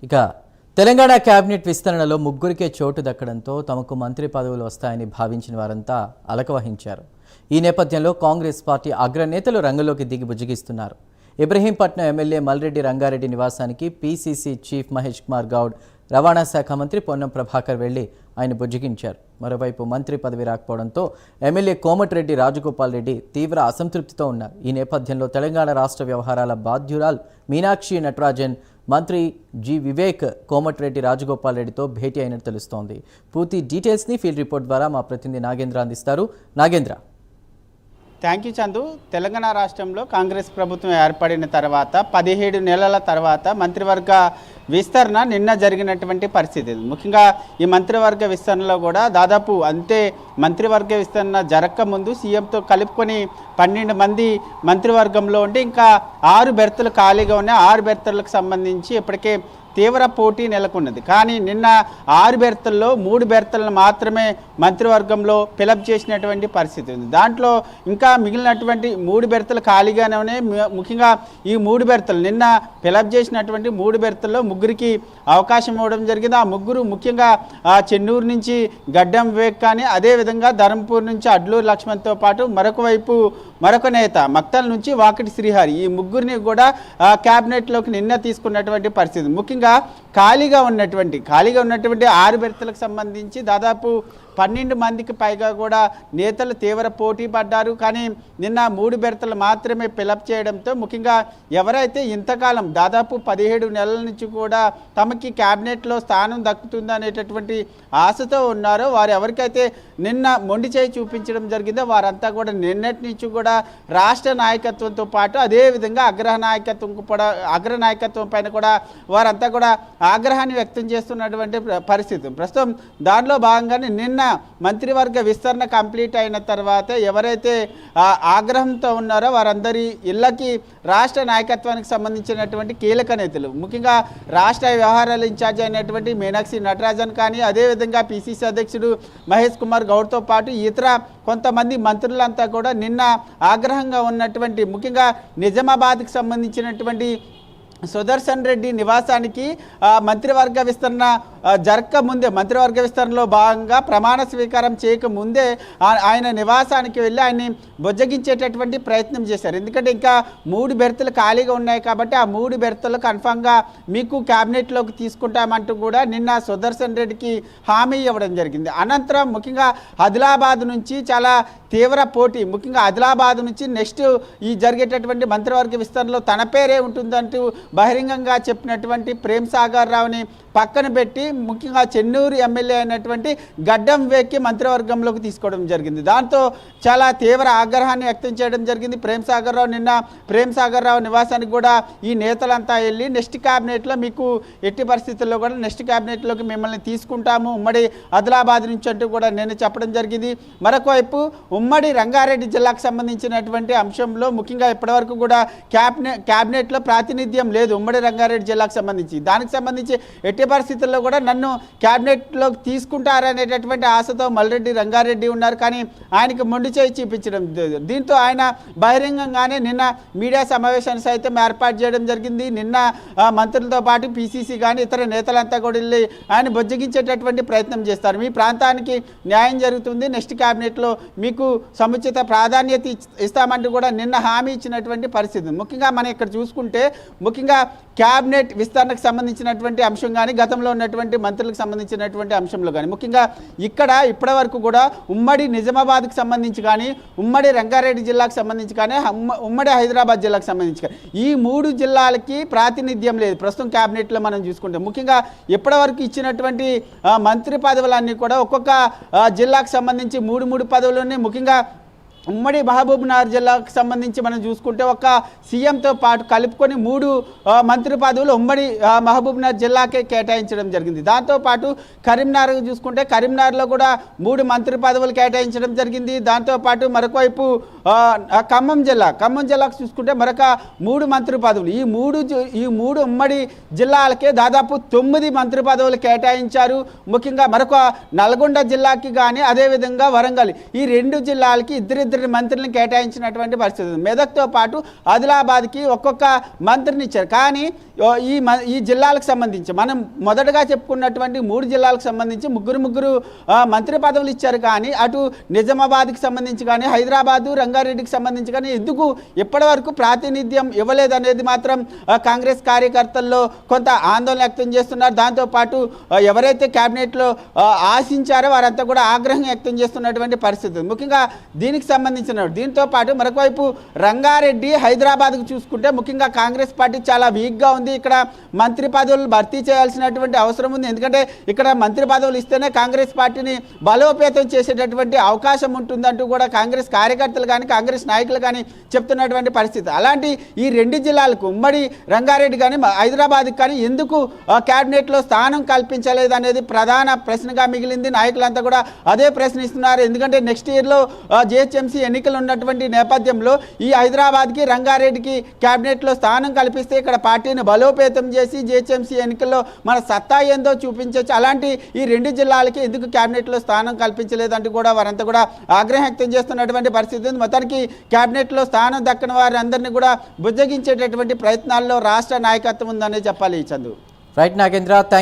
ఇక తెలంగాణ కేబినెట్ విస్తరణలో ముగ్గురికే చోటు దక్కడంతో తమకు మంత్రి పదవులు వస్తాయని భావించిన వారంతా అలకవహించారు. ఈ నేపథ్యంలో కాంగ్రెస్ పార్టీ అగ్రనేతలు రంగంలోకి దిగి బుజ్జగిస్తున్నారు. ఇబ్రహీంపట్నం ఎమ్మెల్యే మల్రెడ్డి రంగారెడ్డి నివాసానికి పీసీసీ చీఫ్ మహేష్ కుమార్ గౌడ్, రవాణా శాఖ మంత్రి పొన్నం ప్రభాకర్ వెళ్లి ఆయన బుజ్జగించారు. మరోవైపు మంత్రి పదవి రాకపోవడంతో ఎమ్మెల్యే కోమటిరెడ్డి రాజగోపాల్ రెడ్డి తీవ్ర అసంతృప్తితో ఉన్నారు. ఈ నేపథ్యంలో తెలంగాణ రాష్ట్ర వ్యవహారాల బాధ్యురాలు మీనాక్షి నటరాజన్ మంత్రి జి వివేక్ కోమటిరెడ్డి రాజగోపాల్ రెడ్డితో భేటీ అయినట్టు తెలుస్తోంది. పూర్తి డీటెయిల్స్ని ఫీల్డ్ రిపోర్ట్ ద్వారా మా ప్రతినిధి నాగేంద్ర అందిస్తారు. నాగేంద్ర. Thank you Chandu. తెలంగాణ రాష్ట్రంలో కాంగ్రెస్ ప్రభుత్వం ఏర్పడిన తర్వాత 17 నెలల తర్వాత మంత్రివర్గ విస్తరణ నిన్న జరిగినటువంటి పరిస్థితి. ముఖ్యంగా ఈ మంత్రివర్గ విస్తరణలో కూడా దాదాపు మంత్రివర్గ విస్తరణ జరగకముందు సీఎంతో కలుపుకొని 12 మంది మంత్రివర్గంలో ఉంటే ఇంకా 6 బెర్తులు ఖాళీగా ఉన్నాయి. 6 బెర్తులకు సంబంధించి ఇప్పటికే తీవ్ర పోటీ నెలకొన్నది. కానీ నిన్న 6 బెర్తుల్లో 3 బెర్తులను మాత్రమే మంత్రివర్గంలో ఫిలప్ చేసినటువంటి పరిస్థితి ఉంది. దాంట్లో ఇంకా మిగిలినటువంటి 3 బెర్తులు ఖాళీగానే ఉన్నాయి. ముఖ్యంగా ఈ 3 బెర్తులు నిన్న ఫిలప్ చేసినటువంటి 3 బెర్తుల్లో ముగ్గురికి అవకాశం ఇవ్వడం జరిగింది. ఆ ముగ్గురు ముఖ్యంగా చెన్నూరు నుంచి గడ్డం వివేక్ కానీ, అదేవిధంగా ధర్మపూర్ నుంచి అడ్లూరు లక్ష్మణ్తో పాటు మరొక నేత మక్తల్ నుంచి వాకిటి శ్రీహరి, ఈ ముగ్గురిని కూడా క్యాబినెట్లోకి నిన్న తీసుకున్నటువంటి పరిస్థితి. ముఖ్యంగా ఖాళీగా ఉన్నటువంటి 6 బెర్తులకు సంబంధించి దాదాపు 12 మందికి పైగా కూడా నేతలు తీవ్ర పోటీ పడ్డారు. కానీ నిన్న 3 బెర్తులు మాత్రమే ఫిలప్ చేయడంతో ముఖ్యంగా ఎవరైతే ఇంతకాలం దాదాపు 17 నెలల నుంచి కూడా తమకి క్యాబినెట్లో స్థానం దక్కుతుందనేటటువంటి ఆశతో ఉన్నారో వారు ఎవరికైతే నిన్న మొండి చేయి చూపించడం జరిగిందో వారంతా కూడా నిన్నటి నుంచి కూడా రాష్ట్ర నాయకత్వంతో పాటు అదేవిధంగా అగ్ర నాయకత్వం పైన కూడా వారంతా కూడా ఆగ్రహాన్ని వ్యక్తం చేస్తున్నటువంటి పరిస్థితి. ప్రస్తుతం దానిలో భాగంగానే నిన్న మంత్రివర్గ విస్తరణ కంప్లీట్ అయిన తర్వాత ఎవరైతే ఆగ్రహంతో ఉన్నారో వారందరి ఇళ్లకి రాష్ట్ర నాయకత్వానికి సంబంధించినటువంటి కీలక నేతలు, ముఖ్యంగా రాష్ట్ర వ్యవహారాల ఇన్ఛార్జ్ అయినటువంటి మీనాక్షి నటరాజన్ కానీ, అదేవిధంగా పీసీసీ అధ్యక్షుడు మహేష్ కుమార్ గౌడ్తో పాటు ఇతర కొంతమంది మంత్రులంతా కూడా నిన్న ఆగ్రహంగా ఉన్నటువంటి ముఖ్యంగా నిజామాబాద్కి సంబంధించినటువంటి సుదర్శన్ రెడ్డి నివాసానికి మంత్రివర్గ విస్తరణ జరగకముందే, మంత్రివర్గ విస్తరణలో భాగంగా ప్రమాణ స్వీకారం చేయకముందే ఆయన నివాసానికి వెళ్ళి ఆయన్ని బుజ్జగించేటటువంటి ప్రయత్నం చేశారు. ఎందుకంటే ఇంకా 3 బెర్తులు ఖాళీగా ఉన్నాయి కాబట్టి ఆ 3 బెర్తులు కన్ఫామ్గా మీకు క్యాబినెట్లోకి తీసుకుంటామంటూ కూడా నిన్న సుదర్శన్ రెడ్డికి హామీ ఇవ్వడం జరిగింది. అనంతరం ముఖ్యంగా ఆదిలాబాద్ నుంచి చాలా తీవ్ర పోటీ, ముఖ్యంగా ఆదిలాబాద్ నుంచి నెక్స్ట్ ఈ జరిగేటటువంటి మంత్రివర్గ విస్తరణలో తన పేరే ఉంటుందంటూ బహిరంగంగా చెప్పినటువంటి ప్రేమ్ సాగర్ రావుని పక్కన పెట్టి ముఖ్యంగా చెన్నూరు ఎమ్మెల్యే అయినటువంటి గడ్డం వివేక్కి మంత్రివర్గంలోకి తీసుకోవడం జరిగింది. దాంతో చాలా తీవ్ర ఆగ్రహాన్ని వ్యక్తం చేయడం జరిగింది. ప్రేమ్ సాగర్ రావు నివాసానికి కూడా ఈ నేతలంతా వెళ్ళి నెక్స్ట్ క్యాబినెట్లో మీకు ఎట్టి పరిస్థితుల్లో కూడా నెక్స్ట్ క్యాబినెట్లోకి మిమ్మల్ని తీసుకుంటాము ఉమ్మడి ఆదిలాబాద్ నుంచి అంటూ కూడా నేను చెప్పడం జరిగింది. మరొకవైపు ఉమ్మడి రంగారెడ్డి జిల్లాకు సంబంధించినటువంటి అంశంలో ముఖ్యంగా ఇప్పటివరకు కూడా క్యాబినెట్లో ప్రాతినిధ్యం లేదు ఉమ్మడి రంగారెడ్డి జిల్లాకు సంబంధించి. దానికి సంబంధించి ఎట్టి పరిస్థితుల్లో కూడా నన్ను క్యాబినెట్లోకి తీసుకుంటారనేటటువంటి ఆశతో మల్రెడ్డి రంగారెడ్డి ఉన్నారు. కానీ ఆయనకి మొండి చేయి చూపించడం, దీంతో ఆయన బహిరంగంగానే నిన్న మీడియా సమావేశాన్ని సైతం ఏర్పాటు చేయడం జరిగింది. నిన్న మంత్రులతో పాటు పీసీసీ కానీ ఇతర నేతలంతా కూడా వెళ్ళి ఆయన బుజ్జగించేటటువంటి ప్రయత్నం చేస్తారు. మీ ప్రాంతానికి న్యాయం జరుగుతుంది, నెక్స్ట్ క్యాబినెట్లో మీకు సముచిత ప్రాధాన్యత ఇస్తామంటూ కూడా నిన్న హామీ ఇచ్చినటువంటి పరిస్థితి. ముఖ్యంగా మనం ఇక్కడ చూసుకుంటే ముఖ్యంగా క్యాబినెట్ విస్తరణకు సంబంధించినటువంటి అంశం కానీ గతంలో ఉన్నటువంటి మంత్రులకు సంబంధించినటువంటి అంశంలో కానీ ముఖ్యంగా ఇక్కడ ఇప్పటి వరకు కూడా ఉమ్మడి నిజామాబాద్కి సంబంధించి కానీ, ఉమ్మడి రంగారెడ్డి జిల్లాకు సంబంధించి కానీ, ఉమ్మడి హైదరాబాద్ జిల్లాకు సంబంధించి కానీ ఈ 3 జిల్లాలకి ప్రాతినిధ్యం లేదు ప్రస్తుతం క్యాబినెట్లో మనం చూసుకుంటే. ముఖ్యంగా ఇప్పటి వరకు ఇచ్చినటువంటి మంత్రి పదవులన్నీ కూడా ఒక్కొక్క జిల్లాకు సంబంధించి 3 పదవులని ముఖ్యంగా ఉమ్మడి మహబూబ్నగర్ జిల్లాకు సంబంధించి మనం చూసుకుంటే ఒక సీఎంతో పాటు కలుపుకొని 3 మంత్రి పదవులు ఉమ్మడి మహబూబ్నగర్ జిల్లాకే కేటాయించడం జరిగింది. దాంతోపాటు కరీంనగర్ చూసుకుంటే కరీంనగర్లో కూడా 3 మంత్రి పదవులు కేటాయించడం జరిగింది. దాంతోపాటు మరొకవైపు ఖమ్మం జిల్లాకు చూసుకుంటే మరొక 3 మంత్రి పదవులు. ఈ మూడు ఉమ్మడి జిల్లాలకే దాదాపు 9 మంత్రి పదవులు కేటాయించారు. ముఖ్యంగా మరొక నల్గొండ జిల్లాకి కానీ అదేవిధంగా వరంగల్, ఈ 2 జిల్లాలకి ఇద్దరు మంత్రులను కేటాయించినటువంటి పరిస్థితి ఉంది. మెదక్తో పాటు ఆదిలాబాద్కి ఒక్కొక్క మంత్రిని ఇచ్చారు. కానీ ఈ జిల్లాలకు సంబంధించి మనం మొదటగా చెప్పుకున్నటువంటి 3 జిల్లాలకు సంబంధించి ముగ్గురు మంత్రి పదవులు ఇచ్చారు. కానీ అటు నిజామాబాద్కి సంబంధించి కానీ హైదరాబాదు రంగారెడ్డికి సంబంధించి కానీ ఎందుకు ఇప్పటి వరకు ప్రాతినిధ్యం ఇవ్వలేదనేది మాత్రం కాంగ్రెస్ కార్యకర్తల్లో కొంత ఆందోళన వ్యక్తం చేస్తున్నారు. దాంతోపాటు ఎవరైతే క్యాబినెట్లో ఆశించారో వారంతా కూడా ఆగ్రహం వ్యక్తం చేస్తున్నటువంటి పరిస్థితి. ముఖ్యంగా దీనికి సంబంధించిన దీంతో పాటు మరొక వైపు రంగారెడ్డి హైదరాబాద్కు చూసుకుంటే ముఖ్యంగా కాంగ్రెస్ పార్టీ చాలా వీక్గా ఉంది. ఇక్కడ మంత్రి పదవులు భర్తీ చేయాల్సినటువంటి అవసరం ఉంది. ఎందుకంటే ఇక్కడ మంత్రి పదవులు ఇస్తేనే కాంగ్రెస్ పార్టీని బలోపేతం చేసేటటువంటి అవకాశం ఉంటుందంటూ కూడా కాంగ్రెస్ కార్యకర్తలు కానీ కాంగ్రెస్ నాయకులు కానీ చెప్తున్నటువంటి పరిస్థితి. అలాంటి ఈ 2 జిల్లాలకు ఉమ్మడి రంగారెడ్డి కానీ హైదరాబాద్కి కానీ ఎందుకు క్యాబినెట్లో స్థానం కల్పించలేదు అనేది ప్రధాన ప్రశ్నగా మిగిలింది. నాయకులంతా కూడా అదే ప్రశ్నిస్తున్నారు. ఎందుకంటే నెక్స్ట్ ఇయర్లో జిహెచ్ఎంసీ ఎన్నికలు ఉన్నటువంటి నేపథ్యంలో ఈ హైదరాబాద్కి రంగారెడ్డికి క్యాబినెట్లో స్థానం కల్పిస్తే ఇక్కడ పార్టీని బలోపేతం చేసి జిహెచ్ఎంసీ ఎన్నికల్లో మన సత్తా ఏందో చూపించవచ్చు. అలాంటి ఈ 2 జిల్లాలకి ఎందుకు క్యాబినెట్లో స్థానం కల్పించలేదంటూ కూడా వారంతా కూడా ఆగ్రహం వ్యక్తం చేస్తున్నటువంటి పరిస్థితి ఉంది. మొత్తానికి క్యాబినెట్లో స్థానం దక్కని వారందరినీ కూడా బుజ్జగించేటటువంటి ప్రయత్నాల్లో రాష్ట్ర నాయకత్వం ఉందనే చెప్పాలి. చందు. Right Nagendra, thank